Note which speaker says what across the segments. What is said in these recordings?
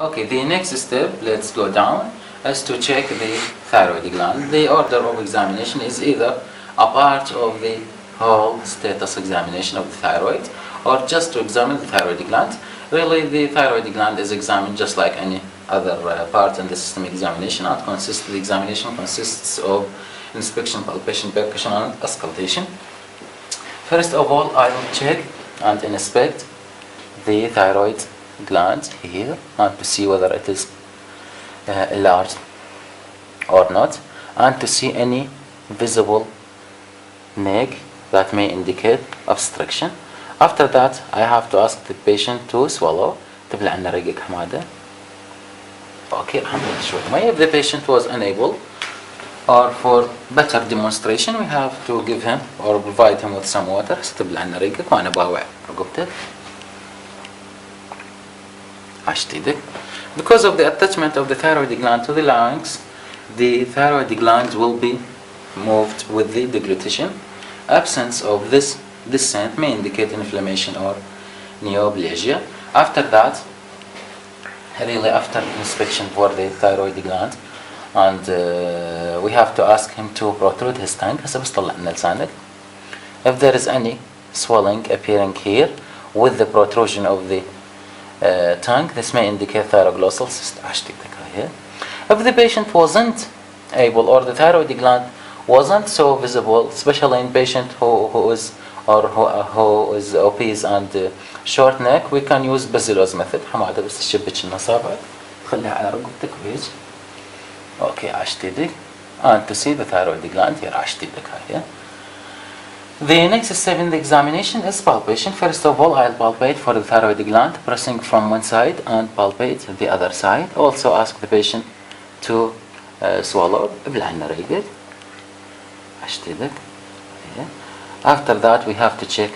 Speaker 1: Okay, the next step, let's go down, is to check the thyroid gland. The order of examination is either a part of the whole status examination of the thyroid or just to examine the thyroid gland. Really, the thyroid gland is examined just like any other part in the system examination. The examination consists of inspection, palpation, percussion, and auscultation. First of all, I will check and inspect the thyroid gland here and to see whether it is enlarged or not, and to see any visible neck that may indicate obstruction. After that, I have to ask the patient to swallow. تبلع لنا رقيق حماده. Okay, الحمد شوي مي. If the patient was unable, or for better demonstration, we have to give him or provide him with some water. تبلع لنا رقيق وأنا باوع رقبته. Because of the attachment of the thyroid gland to the larynx, the thyroid gland will be moved with the deglutition. Absence of this descent may indicate inflammation or neoplasia. After that, really after inspection for the thyroid gland, and we have to ask him to protrude his tongue. If there is any swelling appearing here with the protrusion of the tongue, this may indicate thyroglossal cyst. If the patient wasn't able, or the thyroid gland wasn't so visible, especially in patient who is obese and short neck, we can use Basilos method. حماده بس تشبك النصابع خليها على رقبتك وهيك. Okay, عشتيدك. And to see the thyroid gland here, عشتيدك هاي. The next step in the examination is palpation. First of all, I'll palpate for the thyroid gland, pressing from one side and palpate the other side. Also ask the patient to swallow. After that, we have to check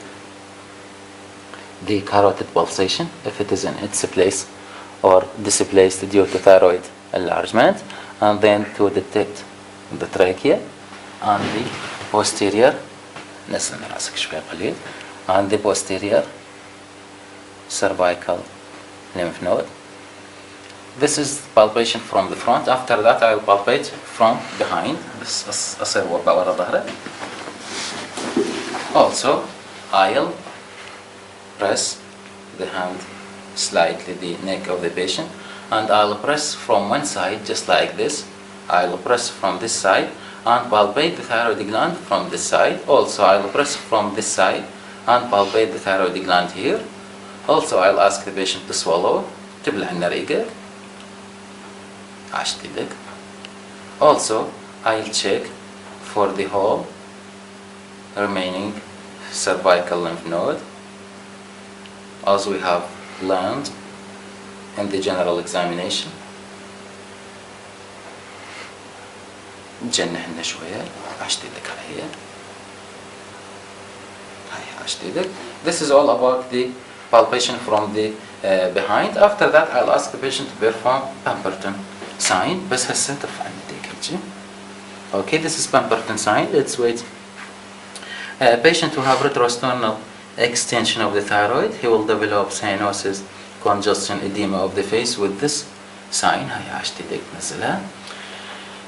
Speaker 1: the carotid pulsation, if it is in its place or displaced due to thyroid enlargement, and then to detect the trachea and the posterior and the posterior cervical lymph node. This is palpation from the front. After that, I will palpate from behind. Also, I'll press the hand slightly the neck of the patient, and I'll press from one side just like this. I'll press from this side and palpate the thyroid gland from this side. Also, I'll press from this side and palpate the thyroid gland here. Also, I'll ask the patient to swallow. Also, I'll check for the whole remaining cervical lymph node, as we have learned in the general examination. جنحنا شوية عشتيدك على هي عشتيدك. This is all about the palpation from the behind. After that, I'll ask the patient to perform Pemberton sign. بس هسه ترفع يديك. Okay, this is Pemberton sign. Let's wait. Patient who have retrosternal extension of the thyroid, he will develop cyanosis, congestion, edema of the face with this sign. هاي عشتيدك نزلها.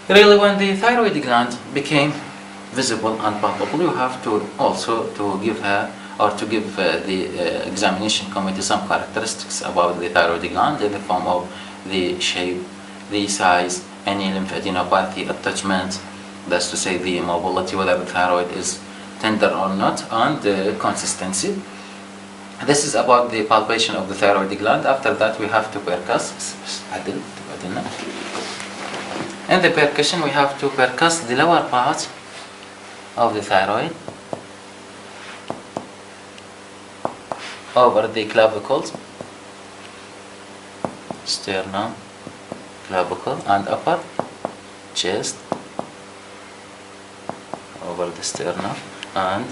Speaker 1: Really, when the thyroid gland became visible and palpable, you have to also to give her or to give the examination committee some characteristics about the thyroid gland in the form of the shape, the size, any lymphadenopathy attachment, that's to say the mobility, whether the thyroid is tender or not, and the consistency. This is about the palpation of the thyroid gland. After that, we have to percuss. In the percussion, we have to percuss the lower part of the thyroid over the clavicles, sternum, clavicle, and upper chest, over the sternum and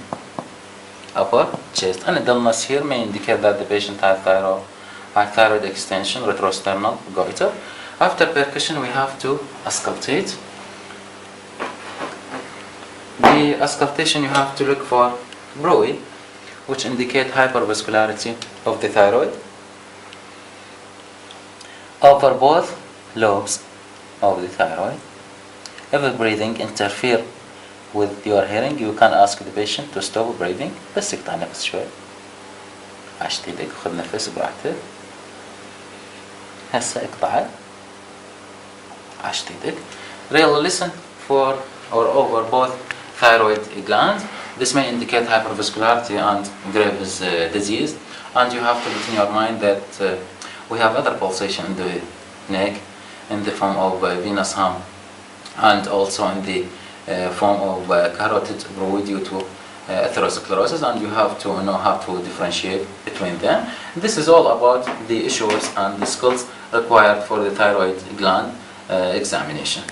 Speaker 1: upper chest. And the dullness here may indicate that the patient has thyroid extension, retrosternal goiter. After percussion, we have to auscultate. The auscultation, you have to look for bruit, which indicate hypervascularity of the thyroid. over both lobes of the thyroid. If breathing interfere with your hearing, you can ask the patient to stop breathing. بس اقطع نفس شوي. عشت ايدك، خذ نفس براحتك. هسه اقطعه. عشت ايدك. Really listen for or over both thyroid glands. This may indicate hypervascularity and Graves' disease. And you have to put in your mind that we have other pulsation in the neck in the form of venous hum and also in the form of carotid fluid due to atherosclerosis, and you have to know how to differentiate between them. This is all about the issues and the skills required for the thyroid gland examination.